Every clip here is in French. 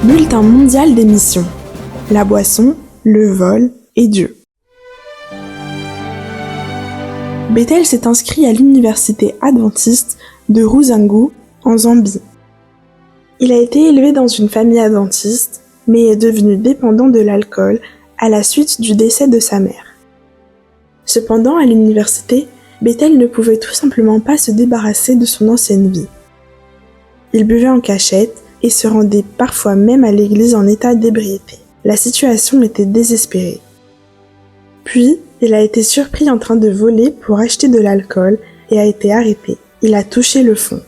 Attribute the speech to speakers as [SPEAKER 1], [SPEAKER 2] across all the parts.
[SPEAKER 1] Bulletin mondial des missions. La boisson, le vol et Dieu. Bethel s'est inscrit à l'université adventiste de Rusungu, en Zambie. Il a été élevé dans une famille adventiste, mais est devenu dépendant de l'alcool à la suite du décès de sa mère. Cependant, à l'université, Bethel ne pouvait tout simplement pas se débarrasser de son ancienne vie. Il buvait en cachette et se rendait parfois même à l'église en état d'ébriété. La situation était désespérée. Puis, il a été surpris en train de voler pour acheter de l'alcool et a été arrêté. Il a touché le fond.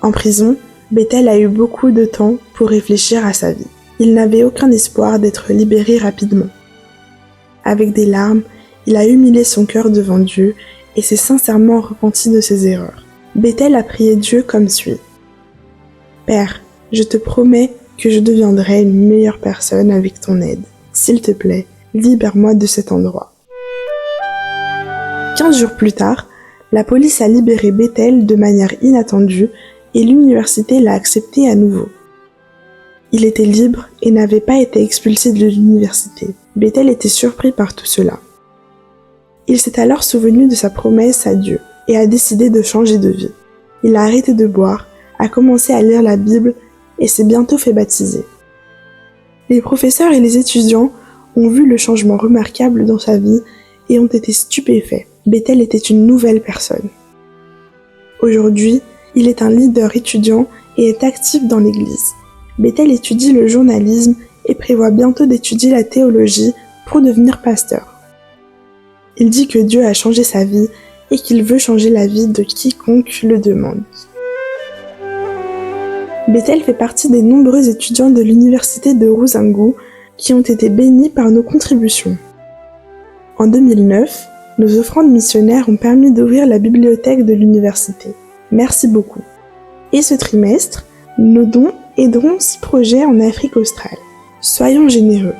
[SPEAKER 1] En prison, Bethel a eu beaucoup de temps pour réfléchir à sa vie. Il n'avait aucun espoir d'être libéré rapidement. Avec des larmes, il a humilié son cœur devant Dieu et s'est sincèrement repenti de ses erreurs. Bethel a prié Dieu comme suit. « Père, je te promets que je deviendrai une meilleure personne avec ton aide. S'il te plaît, libère-moi de cet endroit. » 15 jours plus tard, la police a libéré Bethel de manière inattendue et l'université l'a accepté à nouveau. Il était libre et n'avait pas été expulsé de l'université. Bethel était surpris par tout cela. Il s'est alors souvenu de sa promesse à Dieu et a décidé de changer de vie. Il a arrêté de boire, a commencé à lire la Bible et s'est bientôt fait baptiser. Les professeurs et les étudiants ont vu le changement remarquable dans sa vie et ont été stupéfaits. Bethel était une nouvelle personne. Aujourd'hui, il est un leader étudiant et est actif dans l'église. Bethel étudie le journalisme et prévoit bientôt d'étudier la théologie pour devenir pasteur. Il dit que Dieu a changé sa vie et qu'il veut changer la vie de quiconque le demande. Bethel fait partie des nombreux étudiants de l'université de Rusungu qui ont été bénis par nos contributions. En 2009, nos offrandes missionnaires ont permis d'ouvrir la bibliothèque de l'université. Merci beaucoup. Et ce trimestre, nos dons aideront 6 projets en Afrique australe. Soyons généreux.